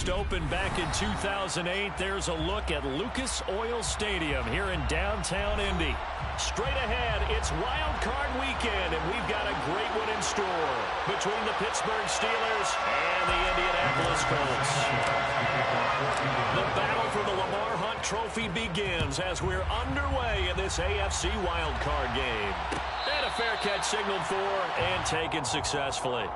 first opened back in 2008, there's a look at Lucas Oil Stadium here in downtown Indy. Straight ahead, it's Wild Card Weekend, and we've got a great one in store between the Pittsburgh Steelers and the Indianapolis Colts. The battle for the Lamar Hunt Trophy begins as we're underway in this AFC Wild Card game. And a fair catch signaled for and taken successfully.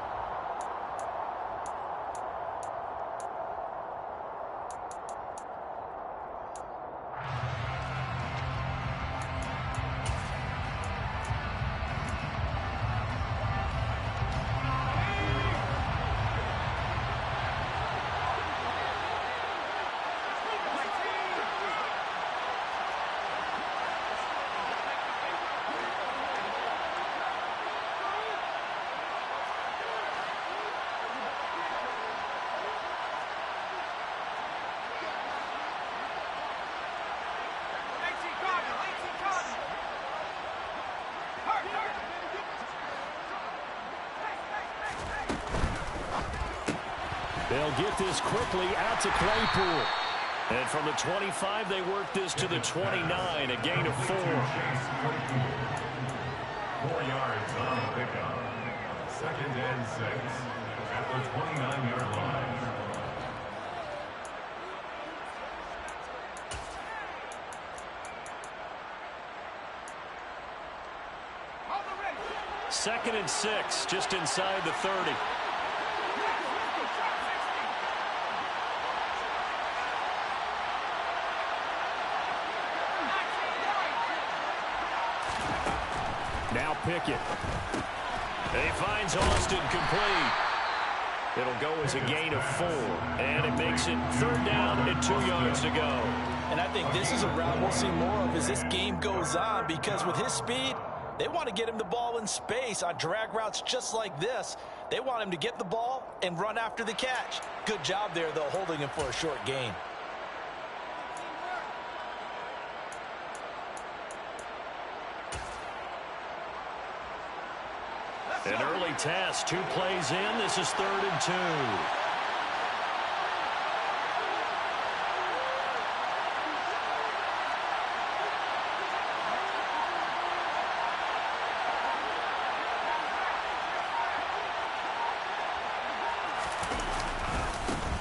They'll get this quickly out to Claypool. And from the 25, they work this to the 29, a gain of 4. 4 yards on the pickup. 2nd and 6 at the 29-yard line. Second and 6, just inside the 30. Now Pickett. He finds Austin complete. It'll go as a gain of 4. And it makes it 3rd down and 2 yards to go. And I think this is a route we'll see more of as this game goes on, because with his speed, they want to get him the ball in space on drag routes just like this. They want him to get the ball and run after the catch. Good job there, though, holding him for a short gain. An early test, 2 plays in. This is 3rd and 2.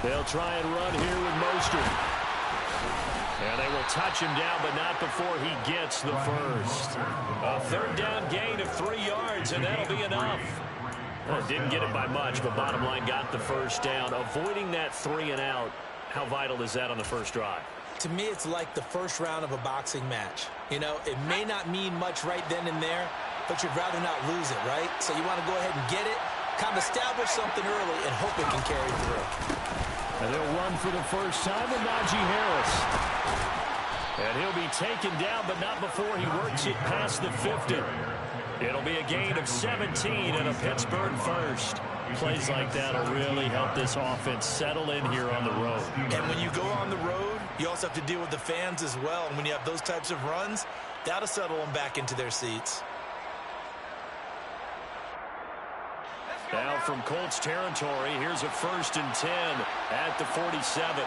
They'll try and run here with Mostert. And they will touch him down, but not before he gets the first. A 3rd down gain of 3 yards, and that'll be enough. Well, didn't get it by much, but bottom line got the first down. Avoiding that 3 and out, how vital is that on the first drive? To me, it's like the first round of a boxing match. You know, it may not mean much right then and there, but you'd rather not lose it, right? So you want to go ahead and get it, kind of establish something early, and hope it can carry through. And they'll run for the first time with Najee Harris. And he'll be taken down, but not before he works it past the 50. It'll be a gain of 17 and a Pittsburgh first. Plays like that will really help this offense settle in here on the road. And when you go on the road, you also have to deal with the fans as well. And when you have those types of runs, that'll settle them back into their seats. Now from Colts territory, here's a 1st and 10 at the 47.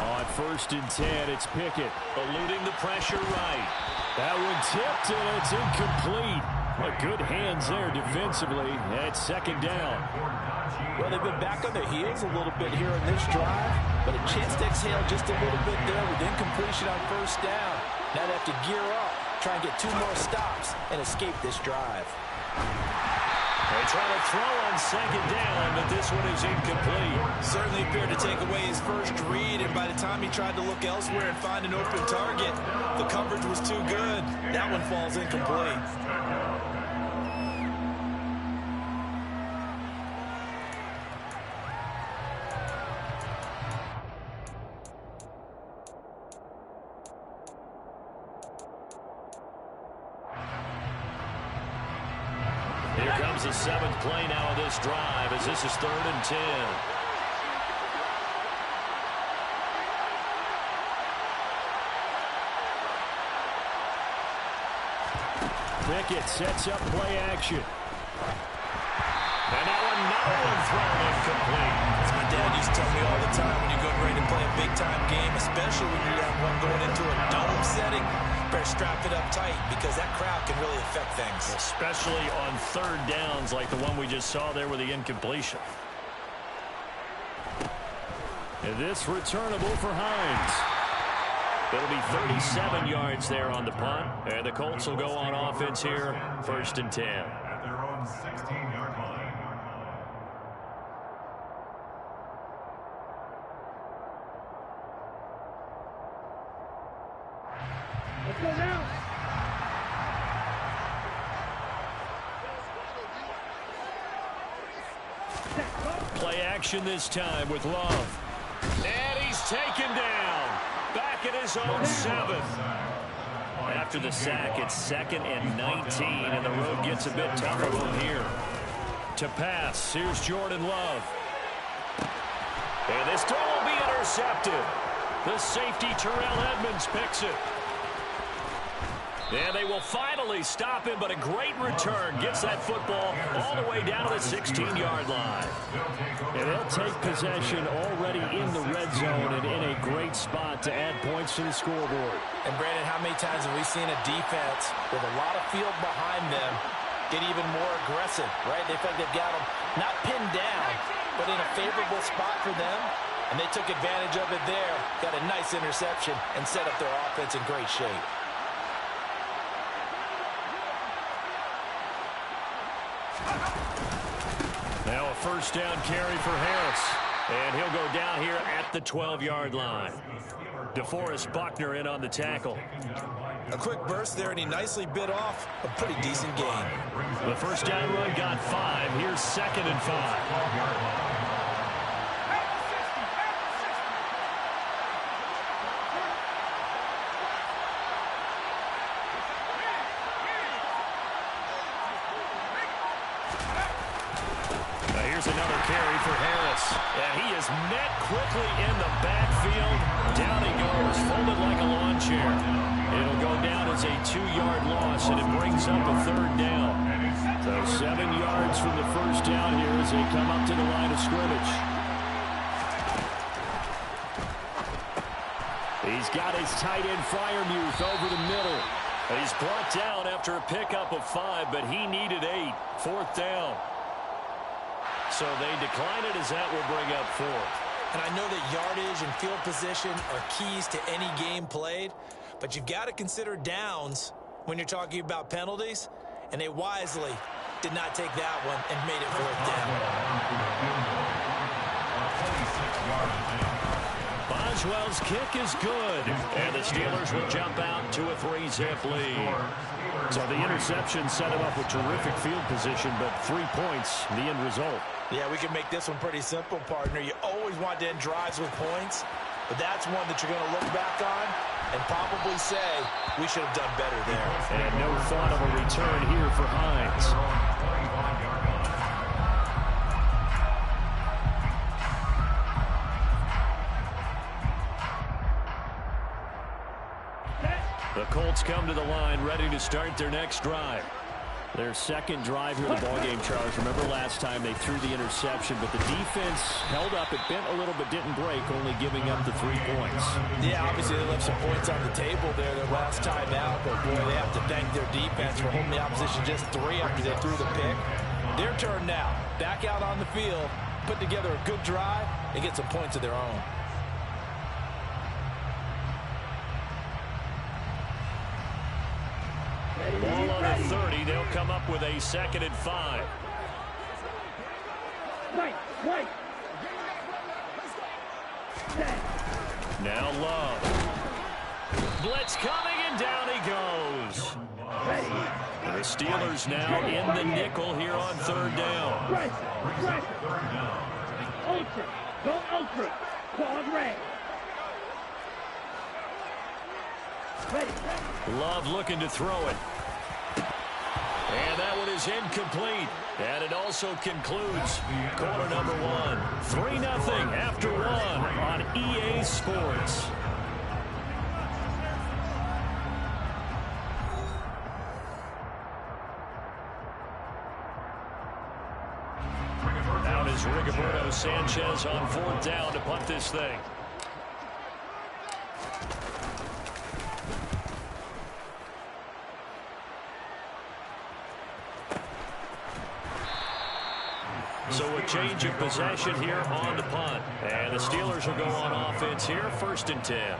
On 1st and 10, it's Pickett, eluding the pressure right. That one tipped, and it's incomplete. Well, good hands there defensively at 2nd down. Well, they've been back on their heels a little bit here in this drive, but a chance to exhale just a little bit there with incompletion on 1st down. Now they have to gear up, try and get 2 more stops, and escape this drive. They try to throw on 2nd down, but this one is incomplete. Certainly appeared to take away his first read, and by the time he tried to look elsewhere and find an open target, the coverage was too good. That one falls incomplete. Here comes the 7th play now of this drive as this is 3rd and 10. Pickett sets up play action. And now another one thrown incomplete. As my dad used to tell me all the time, when you're getting ready to play a big-time game, especially when you have one going into a dome setting, better strap it up tight because that crowd can really affect things. Especially on third downs like the one we just saw there with the incompletion. And this returnable for Hines. It'll be 37 yards there on the punt. And the Colts will go on offense here, 1st and 10. At their own 16-yard line. Let's go now. Play action this time with Love. And he's taken down. Back at his own 7. After the sack, it's 2nd and 19, and the road gets a bit tougher from here. To pass, here's Jordan Love. And this throw will be intercepted. The safety, Terrell Edmonds, picks it. And they will finally stop him, but a great return gets that football all the way down to the 16-yard line. And they'll take possession already in the red zone and in a great spot to add points to the scoreboard. And, Brandon, how many times have we seen a defense with a lot of field behind them get even more aggressive, right? They feel like they've got them not pinned down, but in a favorable spot for them. And they took advantage of it there, got a nice interception, and set up their offense in great shape. Now a 1st down carry for Harris. And he'll go down here at the 12-yard line. DeForest Buckner in on the tackle. A quick burst there, and he nicely bit off a pretty decent gain. The 1st down run got 5. Here's 2nd and 5. Another carry for Harris. And he is met quickly in the backfield. Down he goes, folded like a lawn chair. It'll go down as a 2-yard loss, and it brings up a 3rd down. So 7 yards from the 1st down here as they come up to the line of scrimmage. He's got his tight end Freiermuth over the middle. He's brought down after a pickup of 5, but he needed 8. 4th down. So they decline it as that will bring up 4th. And I know that yardage and field position are keys to any game played, but you've got to consider downs when you're talking about penalties, and they wisely did not take that one and made it 4th down. Boswell's kick is good, and the Steelers will jump out to a 3-zip lead. So the interception set him up with terrific field position, but 3 points, the end result. Yeah, we can make this one pretty simple, partner. You always want to end drives with points, but that's one that you're going to look back on and probably say, we should have done better there. And no thought of a return here for Hines. The Colts come to the line ready to start their next drive. Their 2nd drive here of the ballgame, Charles. Remember last time they threw the interception, but the defense held up. It bent a little but didn't break, only giving up the 3 points. Yeah, obviously they left some points on the table there their last time out, but boy, they have to thank their defense for holding the opposition just 3 after they threw the pick. Their turn now. Back out on the field, put together a good drive, and get some points of their own. Ball on the 30. They'll come up with a 2nd and 5. Right. Now Love. Blitz coming, and down he goes. The Steelers now in the nickel here on 3rd down. Right. Ultra. Go ultra. Quad red. Love looking to throw it. And that one is incomplete. And it also concludes quarter number 1. 3-0 after 1 on EA Sports. is Rigoberto Sanchez on 4th down to punt this thing. So a change of possession here on the punt. And the Steelers will go on offense here, 1st and 10.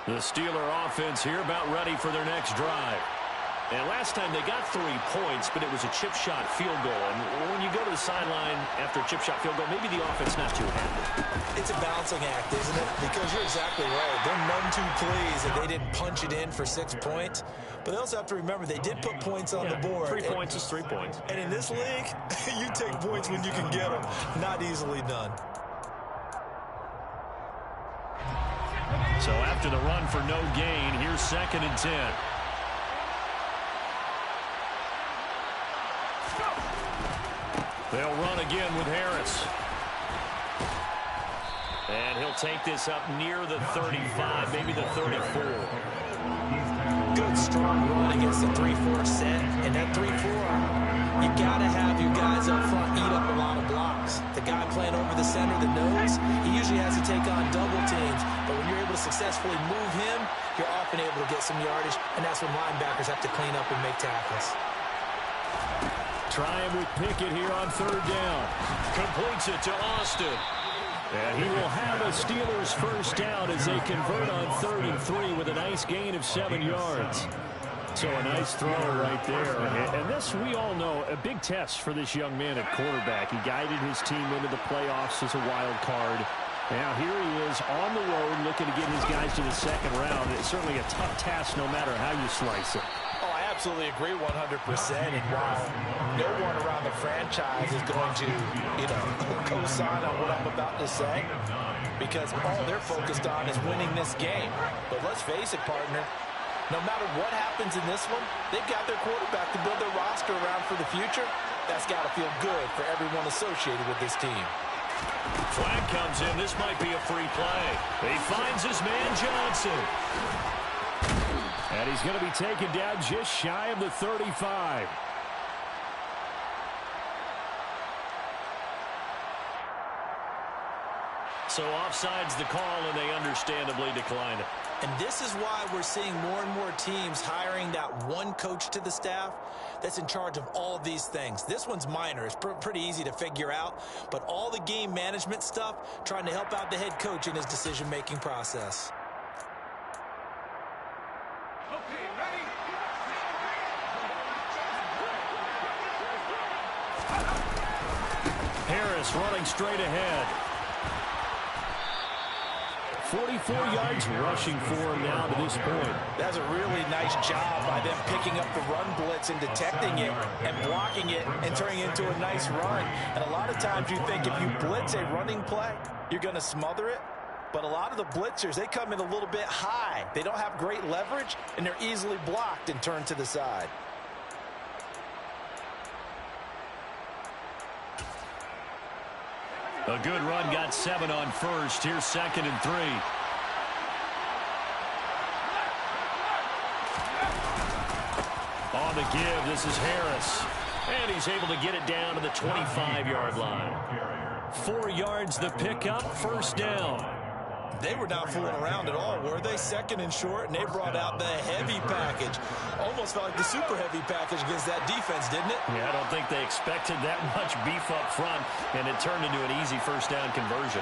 The Steeler offense here about ready for their next drive. And last time they got 3 points, but it was a chip shot field goal. And when you go to the sideline after a chip shot field goal, maybe the offense not too happy. It's a balancing act, isn't it? Because you're exactly right. They're none too pleased that they didn't punch it in for 6 points. But they also have to remember they did put points on the board. 3 points is 3 points. And in this league, you take points when you can get them. Not easily done. So after the run for no gain, here's 2nd and 10. They'll run again with Harris. And he'll take this up near the 35, maybe the 34. Good, strong run against the 3-4 set. And that 3-4, you got to have your guys up front eat up a lot of blocks. The guy playing over the center, the nose, he usually has to take on double teams. But when you're able to successfully move him, you're often able to get some yardage. And that's when linebackers have to clean up and make tackles. Trying with Pickett here on 3rd down. Completes it to Austin. And he will have a Steelers 1st down as they convert on 3rd and 3 with a nice gain of 7 yards. So a nice throw right there. And this, we all know, a big test for this young man at quarterback. He guided his team into the playoffs as a wild card. Now here he is on the road looking to get his guys to the 2nd round. It's certainly a tough task no matter how you slice it. Oh, I absolutely agree 100%. And while no one around the franchise is going to, co-sign on what I'm about to say, because all they're focused on is winning this game. But let's face it, partner, no matter what happens in this one, they've got their quarterback to build their roster around for the future. That's got to feel good for everyone associated with this team. Flag comes in. This might be a free play. He finds his man Johnson. And he's going to be taken down just shy of the 35. So offside's the call, and they understandably decline it. And this is why we're seeing more and more teams hiring that one coach to the staff that's in charge of all of these things. This one's minor. It's pretty easy to figure out. But all the game management stuff, trying to help out the head coach in his decision-making process. Harris running straight ahead. 44 yards rushing for him now to this point. That's a really nice job by them picking up the run blitz and detecting it and blocking it and turning it into a nice run. And a lot of times you think if you blitz a running play, you're going to smother it. But a lot of the blitzers, they come in a little bit high. They don't have great leverage, and they're easily blocked and turned to the side. A good run, got 7 on first. Here's 2nd and 3. On the give, this is Harris. And he's able to get it down to the 25-yard line. 4 yards the pickup, 1st down. They were not fooling around at all, were they? 2nd and short, and they brought out the heavy package. Almost felt like the super heavy package against that defense, didn't it? Yeah, I don't think they expected that much beef up front, and it turned into an easy 1st down conversion.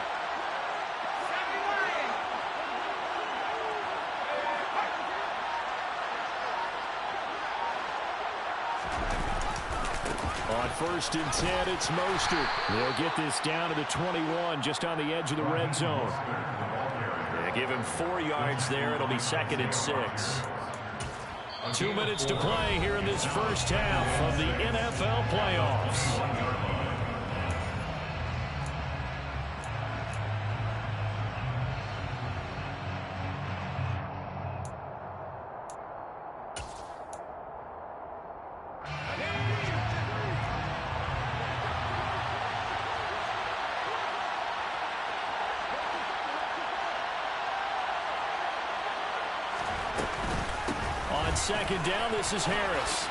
On 1st and 10, it's Mostert. They'll get this down to the 21, just on the edge of the red zone. They give him 4 yards there. It'll be 2nd and 6. 2 minutes to play here in this first half of the NFL playoffs. On second down, this is Harris.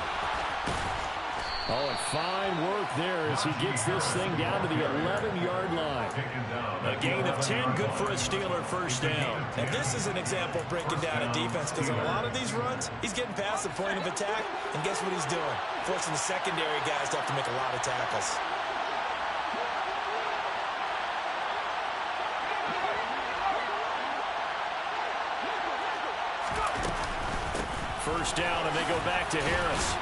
Oh, and fine work there as he gets this thing down to the 11-yard line. A gain of 10, good for a Steeler first down. And this is an example of breaking down a defense, because on a lot of these runs, he's getting past the point of attack, and guess what he's doing? Forcing the secondary guys to have to make a lot of tackles. First down, and they go back to Harris.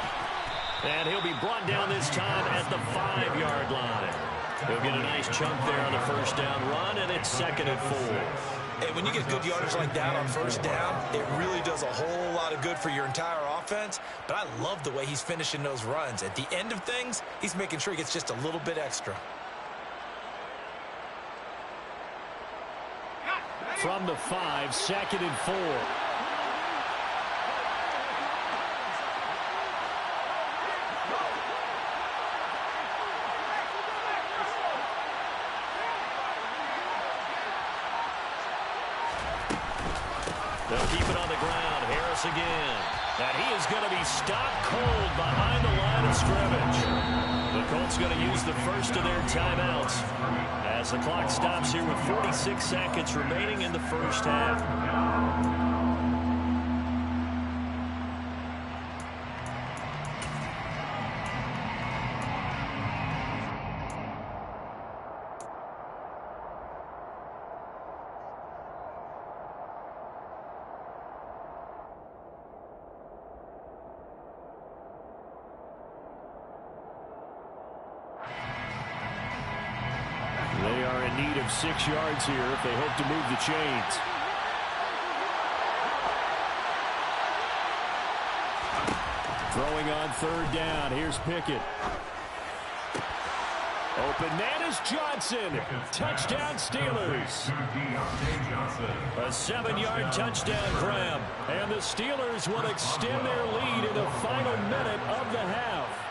And he'll be brought down this time at the 5-yard line. He'll get a nice chunk there on the first down run, and it's 2nd and 4. Hey, when you get good yardage like that on first down, it really does a whole lot of good for your entire offense. But I love the way he's finishing those runs. At the end of things, he's making sure he gets just a little bit extra. From the 5, 2nd and 4. They'll keep it on the ground. Harris again. And he is going to be stopped cold behind the line of scrimmage. The Colts going to use the first of their timeouts as the clock stops here with 46 seconds remaining in the first half. They are in need of 6 yards here if they hope to move the chains. Throwing on 3rd down. Here's Pickett. Open man is Johnson. Touchdown Steelers. A 7-yard touchdown grab. And the Steelers will extend their lead in the final minute of the half.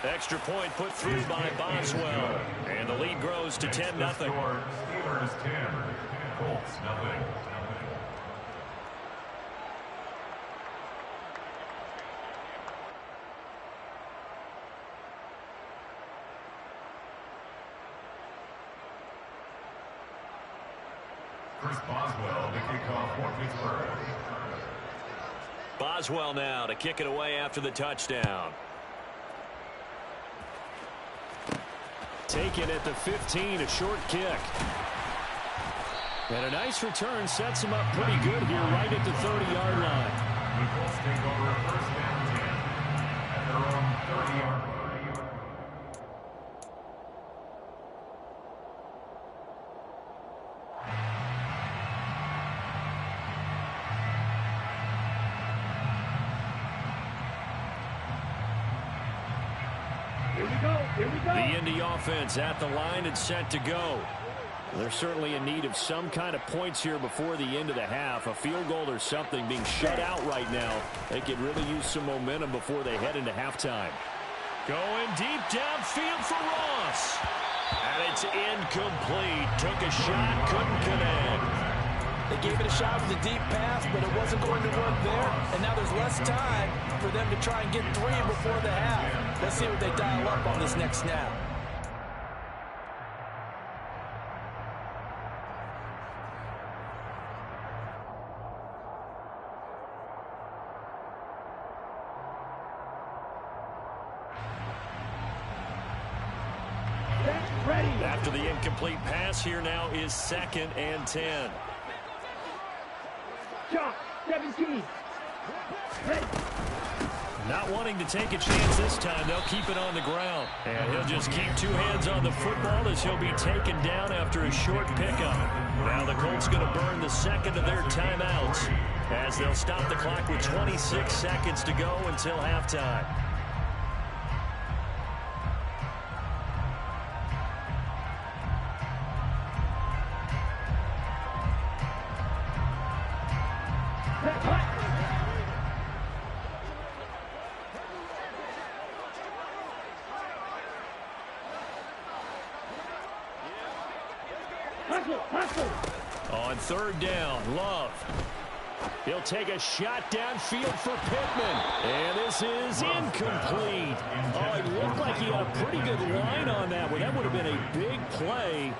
Extra point put through by Boswell. And the lead grows to 10-0. Steelers 10, Colts nothing. Chris Boswell to kick off for Pittsburgh. Boswell now to kick it away after the touchdown. Taken at the 15, a short kick. And a nice return sets him up pretty good here right at the 30-yard line. The Colts take over first down 10 at their own 30-yard line. The Indy offense at the line and set to go. They're certainly in need of some kind of points here before the end of the half. A field goal or something being shut out right now. They could really use some momentum before they head into halftime. Going deep downfield for Ross. And it's incomplete. Took a shot, couldn't connect. They gave it a shot with a deep pass, but it wasn't going to work there. And now there's less time for them to try and get 3 before the half. Let's see what they dial up on this next snap. After the incomplete pass, here now is 2nd and 10. Shot, 17. Ready. Not wanting to take a chance this time, they'll keep it on the ground. And he'll just keep 2 hands on the football as he'll be taken down after a short pickup. Now the Colts going to burn the 2nd of their timeouts as they'll stop the clock with 26 seconds to go until halftime. On third down, Love. He'll take a shot downfield for Pittman. And this is incomplete. Oh, it looked like he had a pretty good line on that one. That would have been a big play,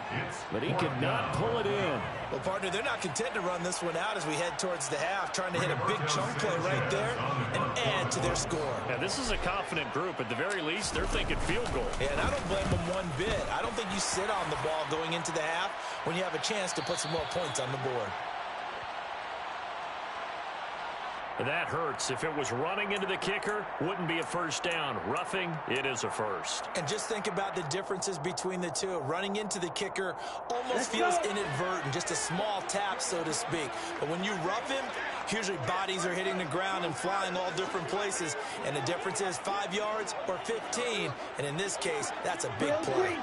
but he could not pull it in. Well, partner, they're not content to run this one out as we head towards the half, trying to hit a big chunk play right there and add to their score. Yeah, this is a confident group. At the very least, they're thinking field goal. Yeah, and I don't blame them one bit. I don't think you sit on the ball going into the half when you have a chance to put some more points on the board. That hurts. If it was running into the kicker, wouldn't be a first down. Roughing, it is a first. And just think about the differences between the two. Running into the kicker almost feels inadvertent, just a small tap, so to speak. But when you rough him, usually bodies are hitting the ground and flying all different places. And the difference is 5 yards or 15. And in this case, that's a big play.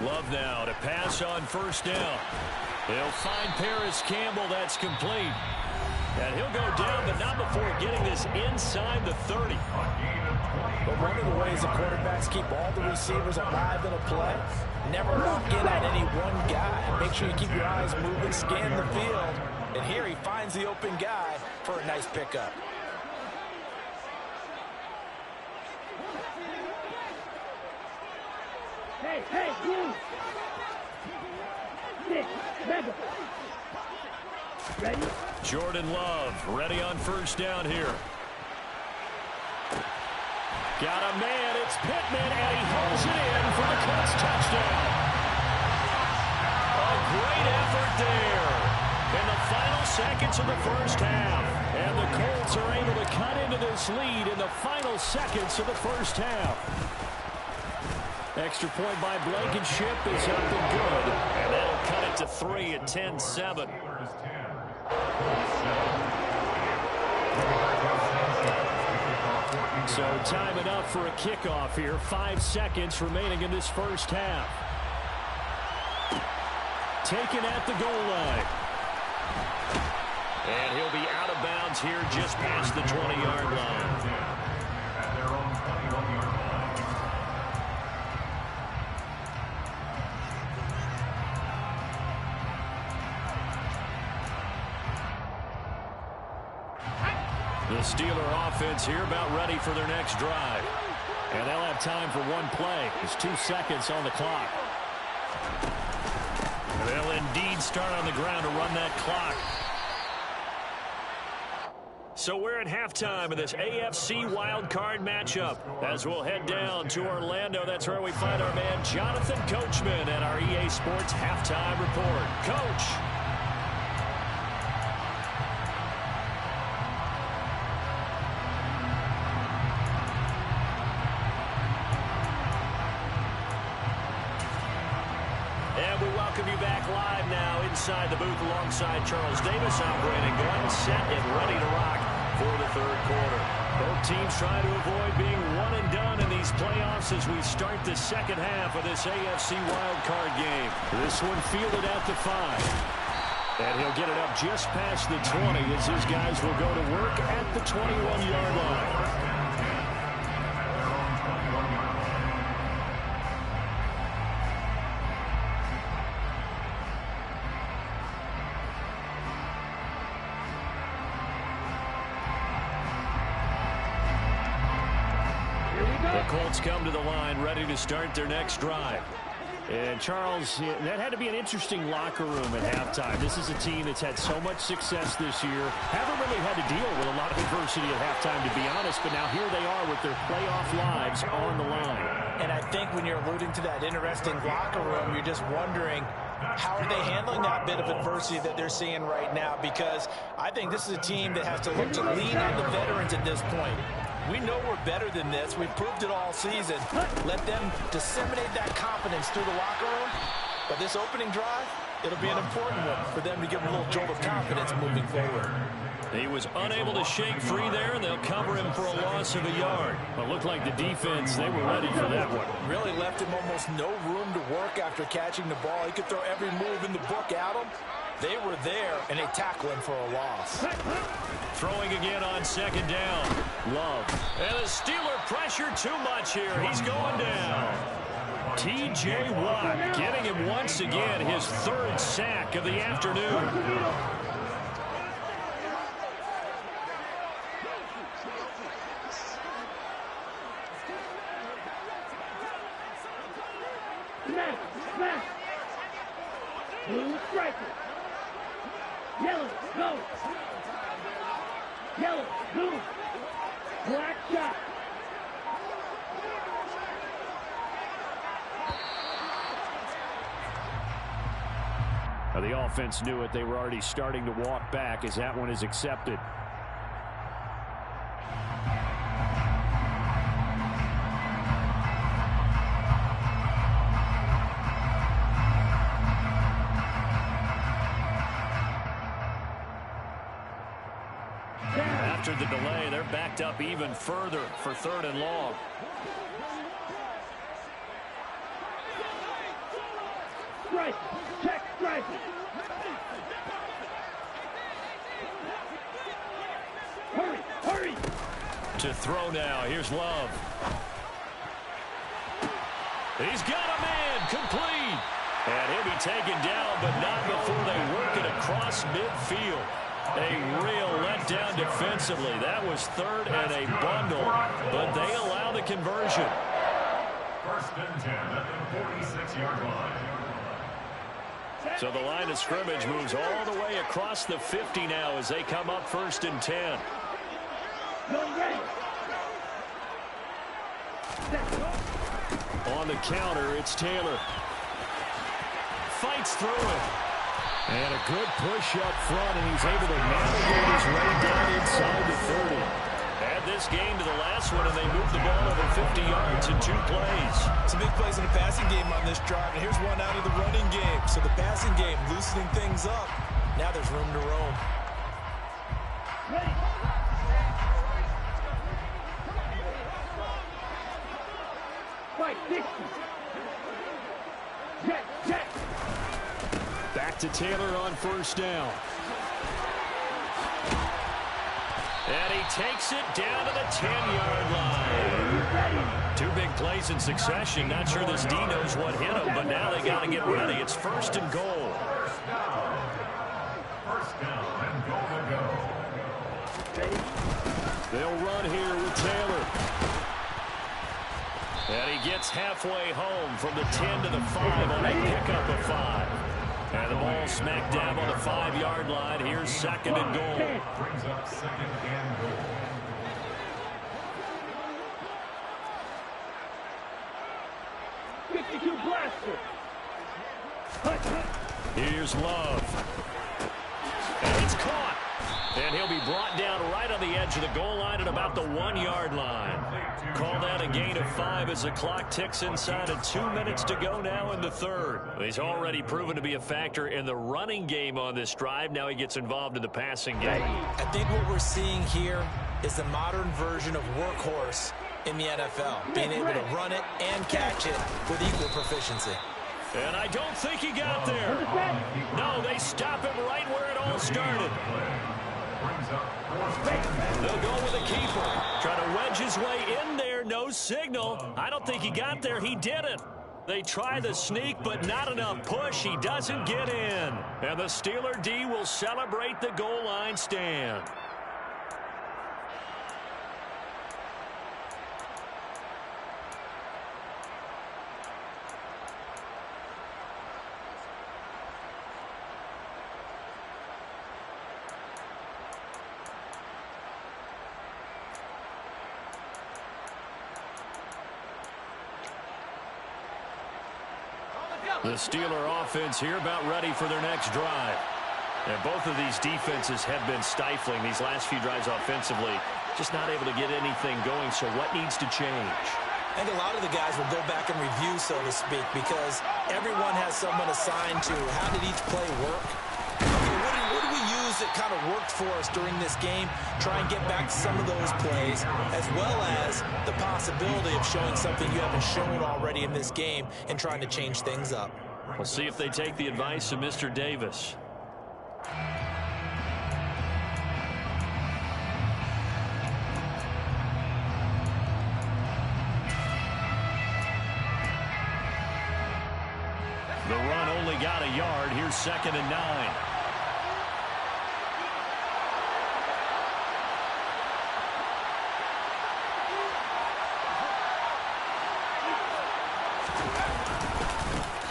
Love now to pass on first down. He'll find Paris Campbell. That's complete. And he'll go down, but not before getting this inside the 30. But one of the ways the quarterbacks keep all the receivers alive in a play, never lock in on any one guy. Make sure you keep your eyes moving, scan the field. And here he finds the open guy for a nice pickup. Hey, you! Ready? Jordan Love ready on first down here. Got a man, it's Pittman, and he holds it in for the Colts touchdown. A great effort there in the final seconds of the first half. And the Colts are able to cut into this lead in the final seconds of the first half. Extra point by Blankenship is up and good. And that'll cut it to 3 at 10-7. So time enough for a kickoff here. 5 seconds remaining in this first half. Taken at the goal line. And he'll be out of bounds here just past the 20-yard line. At their own 21-yard line. The Steeler offense here about ready for their next drive. And they'll have time for one play. There's 2 seconds on the clock. And they'll indeed start on the ground to run that clock. So we're at halftime of this AFC wildcard matchup. As we'll head down to Orlando, that's where we find our man Jonathan Coachman at our EA Sports Halftime Report. Coach. And we welcome you back live now inside the booth alongside Charles Davis. I'm Brandon Glenn, set and ready to rock for the third quarter. Both teams trying to avoid being one and done in these playoffs as we start the second half of this AFC wildcard game. This one fielded at the 5. And he'll get it up just past the 20 as his guys will go to work at the 21-yard line. Colts come to the line ready to start their next drive. And Charles, that had to be an interesting locker room at halftime. This is a team that's had so much success this year. Haven't really had to deal with a lot of adversity at halftime, to be honest, but now here they are with their playoff lives on the line. And I think when you're alluding to that interesting locker room, you're just wondering, how are they handling that bit of adversity that they're seeing right now? Because I think this is a team that has to look to lean on the veterans at this point. We know we're better than this. We've proved it all season. Let them disseminate that confidence through the locker room. But this opening drive, it'll be an important one for them to give them a little jolt of confidence moving forward. He was unable to shake free there, and they'll cover him for a loss of a yard. But looked like the defense, they were ready for that one. Really left him almost no room to work after catching the ball. He could throw every move in the book at him. They were there, and they tackle him for a loss. Throwing again on second down. Love. And the Steeler pressure too much here. He's going down. T.J. Watt getting him once again his third sack of the afternoon. Smash! Blue striker. Yellow, go. Yellow, blue. Black shot. Now the offense knew it. They were already starting to walk back as that one is accepted. After the delay, they're backed up even further for 3rd and long. Strike. Check strike. Hurry. To throw now. Here's Love. He's got a man. Complete. And he'll be taken down, but not before they work it across midfield. A real letdown defensively. That was 3rd and a bundle, but they allow the conversion. 1st and 10 at the 46-yard line. So the line of scrimmage moves all the way across the 50 now as they come up 1st and 10. On the counter, it's Taylor. Fights through it. And a good push up front, and he's able to navigate his way down inside the 30. Add this game to the last one, and they moved the ball over 50 yards in 2 plays. Some big plays in the passing game on this drive, and here's one out of the running game. So the passing game loosening things up. Now there's room to roam. Ready. Fight 60. Check. Back to Taylor on 1st down. And he takes it down to the 10-yard line. 2 big plays in succession. Not sure this D knows what hit him, but now they got to get ready. It's 1st and goal. First down and goal to go. They'll run here with Taylor. And he gets halfway home from the 10 to the 5 on a pickup of 5. And the ball smack dab on the 5-yard line. Here's 2nd and goal. Brings up 2nd and goal. Blaster. Here's Love. And it's caught. And he'll be brought down right on the edge of the goal line at about the 1-yard line. Call that a gain of 5 as the clock ticks inside of 2 minutes to go now in the 3rd. He's already proven to be a factor in the running game on this drive. Now he gets involved in the passing game. I think what we're seeing here is the modern version of workhorse in the NFL, being able to run it and catch it with equal proficiency. And I don't think he got there. No, they stop him right where it all started. They'll go with a keeper. Try to wedge his way in there. No signal. I don't think he got there. He didn't. They try the sneak, but not enough push. He doesn't get in. And the Steeler D will celebrate the goal line stand. The Steeler offense here about ready for their next drive. And both of these defenses have been stifling these last few drives offensively. Just not able to get anything going, so what needs to change? I think a lot of the guys will go back and review, so to speak, because everyone has someone assigned to how did each play work. Okay, what do we use that kind of worked for us during this game? Try and get back to some of those plays, as well as the possibility of showing something you haven't shown already in this game and trying to change things up. We'll see if they take the advice of Mr. Davis. about a yard. Here's 2nd and 9.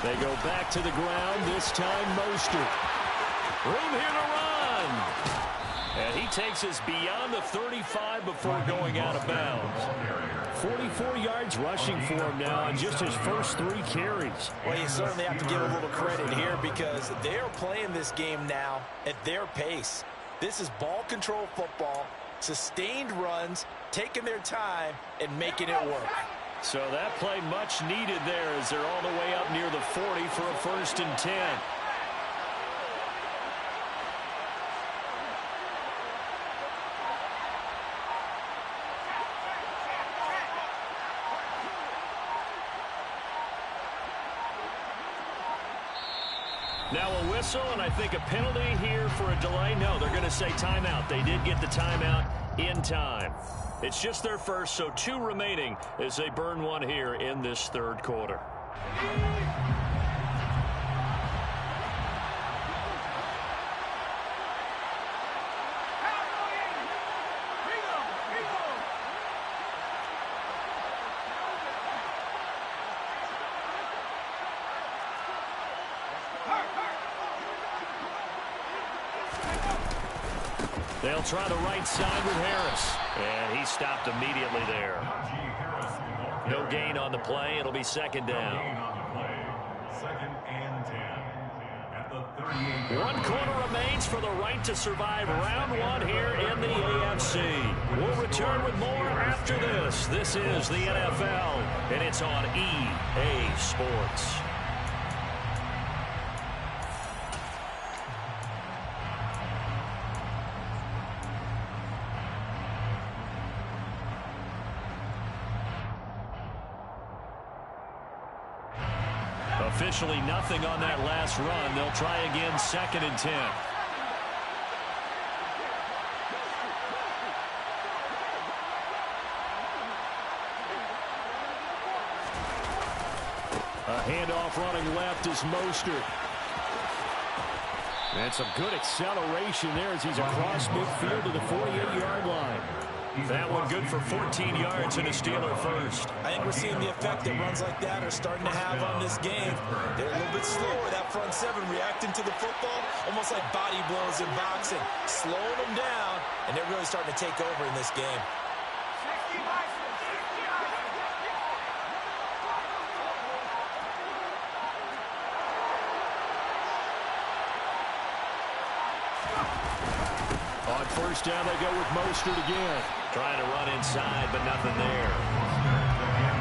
They go back to the ground, this time Mostert. Room here to run. And he takes us beyond the 35 before going out of bounds. 44 yards rushing for him now on just his first 3 carries. Well, you certainly have to give a little credit here because they're playing this game now at their pace. This is ball control football, sustained runs, taking their time, and making it work. So that play much needed there as they're all the way up near the 40 for a 1st and 10. Now a whistle, and I think a penalty here for a delay. No, they're going to say timeout. They did get the timeout in time. It's just their first, so 2 remaining as they burn one here in this 3rd quarter. They'll try the right side with Harris. And he stopped immediately there. No gain on the play. It'll be 2nd down. 2nd and 10. At the 38. 1 quarter remains for the right to survive round 1 here in the AFC. We'll return with more after this. This is the NFL, and it's on EA Sports. Officially nothing on that last run. They'll try again, 2nd and 10. A handoff running left is Mostert. And some good acceleration there as he's across midfield to the 48-yard line. That one good for 14 yards and a Steeler first. I think we're seeing the effect that runs like that are starting to have on this game. They're a little bit slower, that front 7 reacting to the football, almost like body blows in boxing, slowing them down, and they're really starting to take over in this game. On 1st down, they go with Mostert again. Trying to run inside, but nothing there.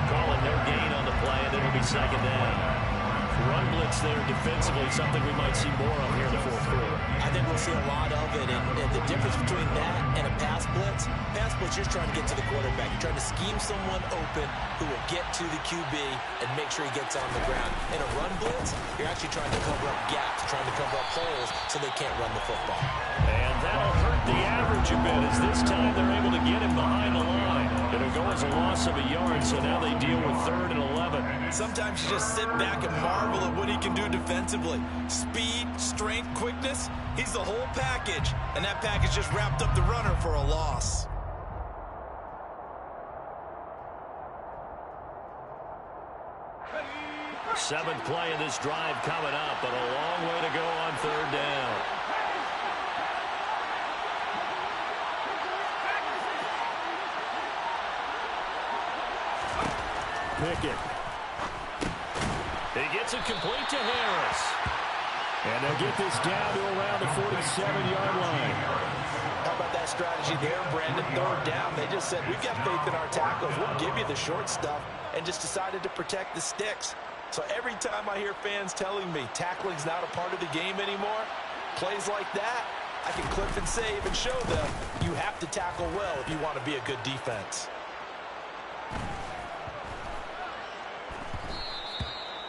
Calling no gain on the play, and it'll be 2nd down. Run blitz there defensively, something we might see more of here in the 4th quarter. I think we'll see a lot of it, and the difference between that and a pass blitz, you're trying to get to the quarterback. You're trying to scheme someone open who will get to the QB and make sure he gets on the ground. In a run blitz, you're actually trying to cover up gaps, trying to cover up holes so they can't run the football. And that'll hurt the average a bit as this time they're able to get him behind the line. It'll go as a loss of a yard, so now they deal with 3rd and 11. Sometimes you just sit back and marvel at what he can do defensively. Speed, strength, quickness, he's the whole package. And that package just wrapped up the runner for a loss. Seventh play of this drive coming up, but a long way to go on 3rd down. Pickett. He gets it complete to Harris. And they'll get this down to around the 47-yard line. How about that strategy there, Brandon? 3rd down. They just said, we've got faith in our tackles. We'll give you the short stuff, and just decided to protect the sticks. So every time I hear fans telling me tackling's not a part of the game anymore, plays like that, I can clip and save and show them you have to tackle well if you want to be a good defense.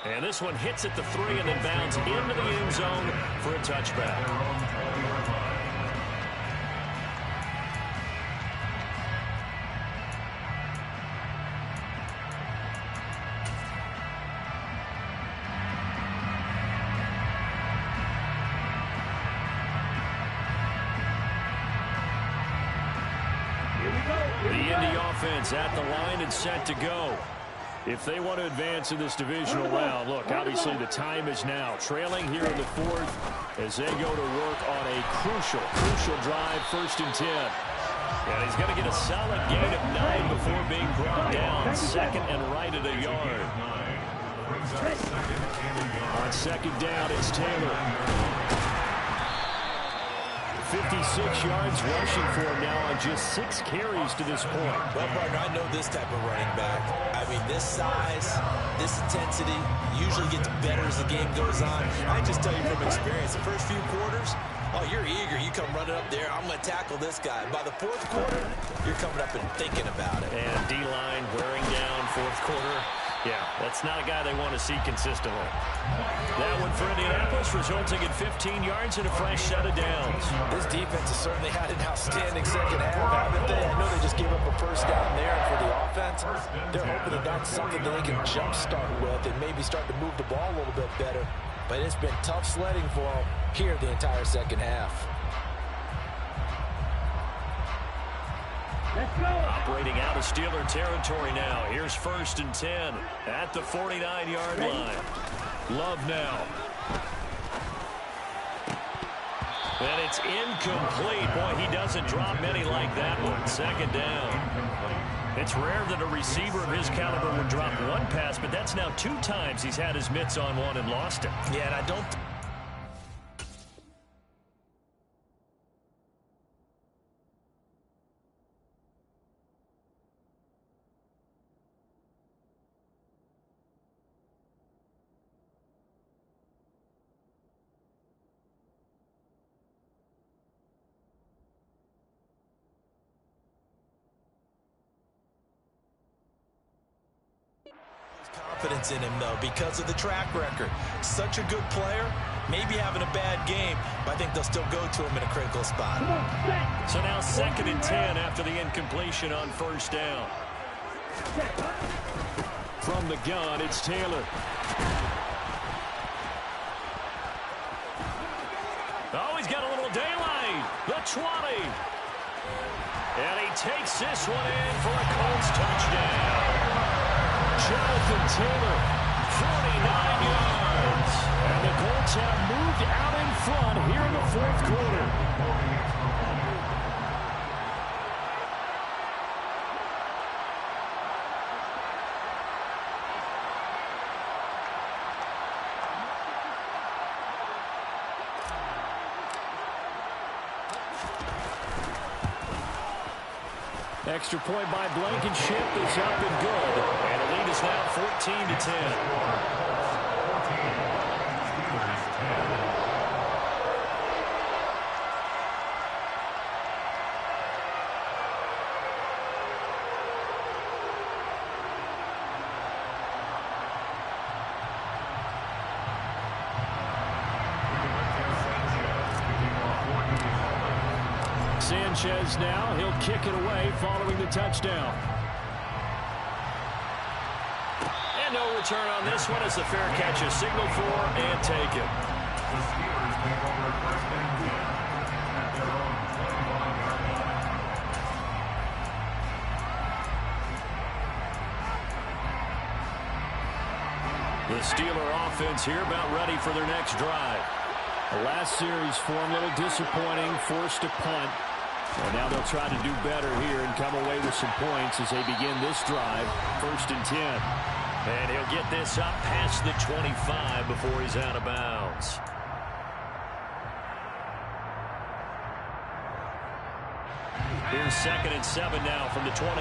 And this one hits at the 3 and then bounds into the end zone for a touchback. The Indy offense at the line and set to go. If they want to advance in this divisional round, look, obviously the time is now. Trailing here in the fourth as they go to work on a crucial drive, 1st and 10. And he's going to get a solid gain of 9 before being brought down. 2nd and right at a yard. On 2nd down, it's Taylor. 56 yards rushing for him now on just 6 carries to this point. Well, partner, I know this type of running back. I mean, this size, this intensity usually gets better as the game goes on. I just tell you from experience, the first few quarters, oh, you're eager. You come running up there, I'm going to tackle this guy. By the 4th quarter, you're coming up and thinking about it. And D-line wearing down 4th quarter. Yeah, that's not a guy they want to see consistently. That one for Indianapolis, resulting in 15 yards and a fresh set of downs. This defense has certainly had an outstanding second half, haven't they? I know they just gave up a 1st down there, and for the offense, they're hoping that that's something that they can jumpstart with and maybe start to move the ball a little bit better. But it's been tough sledding for them here the entire second half. Let's go. Operating out of Steeler territory now. Here's 1st and 10 at the 49-yard line. Love now. And it's incomplete. Boy, he doesn't drop many like that one. 2nd down. It's rare that a receiver of his caliber would drop one pass, but that's now 2 times he's had his mitts on one and lost it. Yeah, and I don't... confidence in him, though, because of the track record. Such a good player, maybe having a bad game, but I think they'll still go to him in a critical spot. So now 2nd and 10 after the incompletion on 1st down. From the gun, it's Taylor. Oh, he's got a little daylight. The 20. And he takes this one in for a Colts touchdown. Jonathan Taylor, 49 yards. And the Colts have moved out in front here in the 4th quarter. Extra point by Blankenship is up and good. And the lead is now 14-10. Sanchez now, he'll kick it away following the touchdown. And no return on this one as the fair catch is signaled for and taken. The Steelers take over 1st and 10 at their own 21-yard line. The Steeler offense here about ready for their next drive. The last series for them a little disappointing, forced a punt. And now they'll try to do better here and come away with some points as they begin this drive, 1st and 10. And he'll get this up past the 25 before he's out of bounds. Here's 2nd and 7 now from the 28.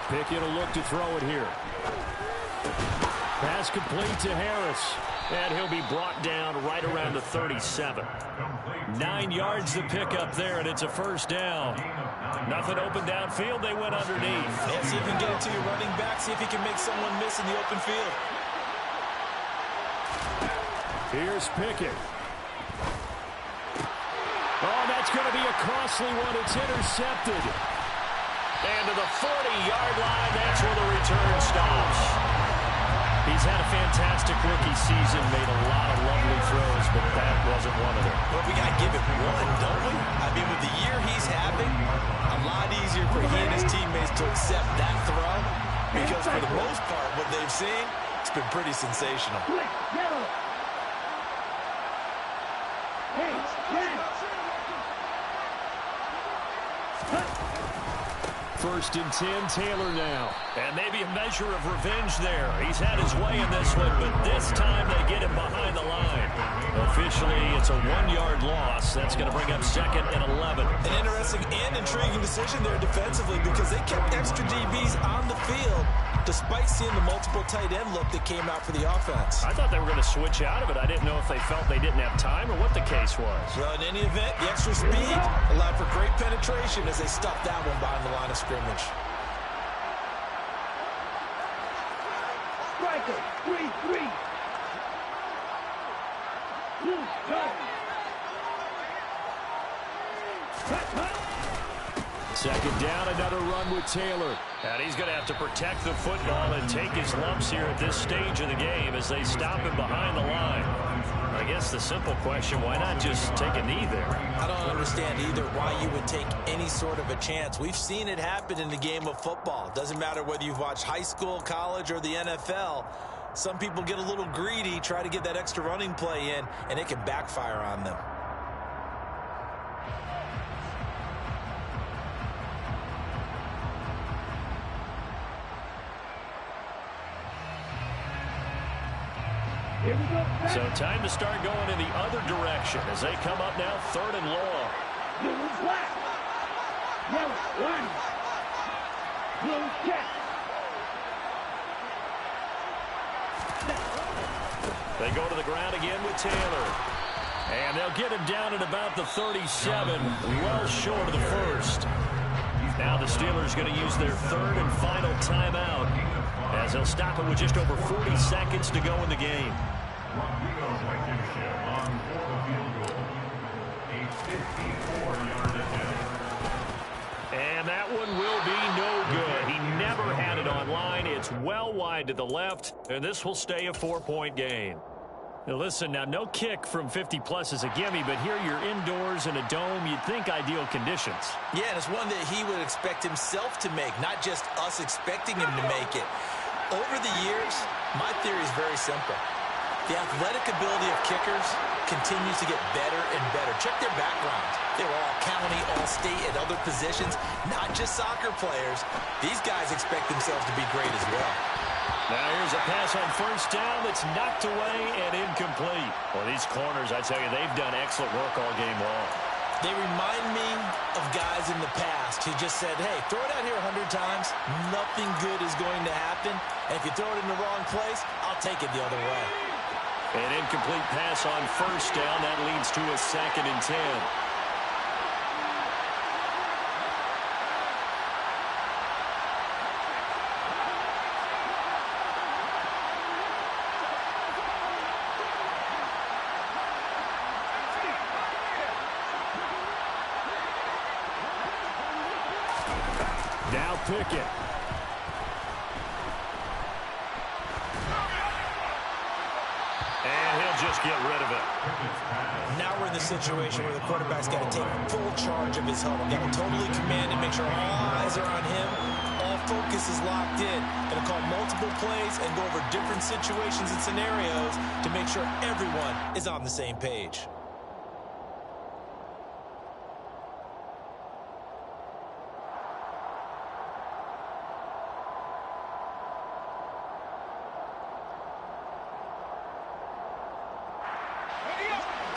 Pickett will look to throw it here. Pass complete to Harris. And he'll be brought down right around the 37. 9 yards to pick up there, and it's a 1st down. Nothing open downfield. They went underneath. Yeah, see if you can get it to your running back. See if you can make someone miss in the open field. Here's Pickett. Oh, that's going to be a costly one. It's intercepted. And to the 40-yard line, that's where the return stops. He's had a fantastic rookie season, made a lot of lovely throws, but that wasn't one of them. Well, we got to give it one, don't we? I mean, with the year he's having, a lot easier for he and his teammates to accept that throw because for the most part, what they've seen, it's been pretty sensational. Yellow. Hey, red. First and 10, Taylor now. And maybe a measure of revenge there. He's had his way in this one, but this time they get him behind the line. Officially, it's a 1-yard loss. That's going to bring up 2nd and 11. An interesting and intriguing decision there defensively because they kept extra DBs on the field despite seeing the multiple tight end look that came out for the offense. I thought they were going to switch out of it. I didn't know if they felt they didn't have time or what the case was. Well, in any event, the extra speed allowed for great penetration as they stuffed that one behind the line of scrimmage. Striker. 3-3. Loose. Cut. Cut. Second down, another run with Taylor. And he's going to have to protect the football and take his lumps here at this stage of the game as they stop him behind the line. I guess the simple question, why not just take a knee there? I don't understand either why you would take any sort of a chance. We've seen it happen in the game of football. Doesn't matter whether you've watched high school, college, or the NFL. Some people get a little greedy, try to get that extra running play in, and it can backfire on them. Here we go. So time to start going in the other direction as they come up now 3rd and long. Blue flat. Yellow. One. Blue check. They go to the ground again with Taylor. And they'll get him down at about the 37, well short of the first. Now the Steelers going to use their 3rd and final timeout as they'll stop it with just over 40 seconds to go in the game. Rodrigo Blankenship on for the field goal. A 54-yard attempt. And that one will be no good. He never had it on line. It's well wide to the left, and this will stay a 4-point game. Now listen, now no kick from 50-plus is a gimme, but here you're indoors in a dome. You'd think ideal conditions. Yeah, and it's one that he would expect himself to make, not just us expecting him to make it. Over the years, my theory is very simple. The athletic ability of kickers continues to get better and better. Check their backgrounds. They were all county, all state, and other positions, not just soccer players. These guys expect themselves to be great as well. Now here's a pass on first down that's knocked away and incomplete. Well, these corners, I tell you, they've done excellent work all game long. They remind me of guys in the past who just said, hey, throw it out here 100 times, nothing good is going to happen. And if you throw it in the wrong place, I'll take it the other way. An incomplete pass on first down. That leads to a 2nd and 10. Now Pickett. And he'll just get rid of it. Now we're in the situation where the quarterback's got to take full charge of his huddle. Got to totally command and make sure all eyes are on him. All focus is locked in. Going to call multiple plays and go over different situations and scenarios to make sure everyone is on the same page.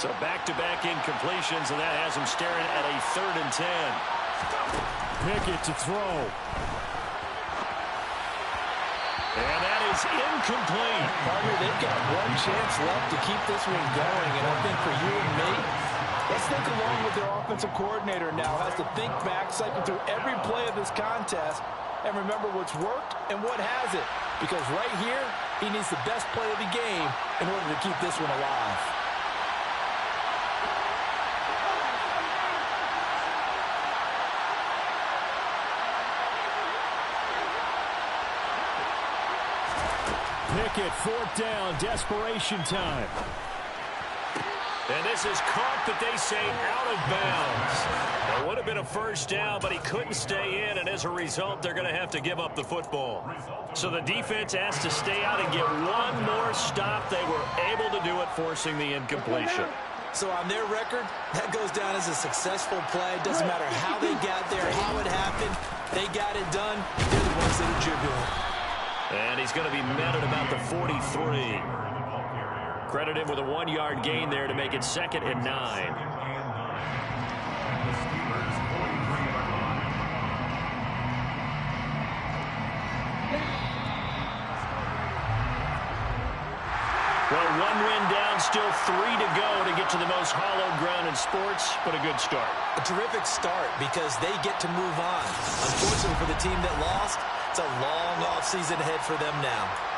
So back-to-back incompletions, and that has him staring at a 3rd and 10. Pickett to throw. And that is incomplete. Partner, they've got one chance left to keep this one going, and I think for you and me, let's think along with their offensive coordinator now. Has to think back, cycle through every play of this contest, and remember what's worked and what hasn't. Because right here, he needs the best play of the game in order to keep this one alive. pocket. 4th down. Desperation time. And this is caught, but they say out of bounds. It would have been a first down, but he couldn't stay in, and as a result, they're going to have to give up the football. So the defense has to stay out and get one more stop. They were able to do it, forcing the incompletion. So on their record, that goes down as a successful play. It doesn't matter how they got there, how it happened. They got it done. They're the ones that are jubilant. And he's going to be met at about the 43. Credit him with a 1-yard gain there to make it 2nd and 9. Well, 1 win down, still 3 to go to get to the most hallowed ground in sports, but a good start. A terrific start because they get to move on. Unfortunately for the team that lost, it's a long offseason ahead for them now.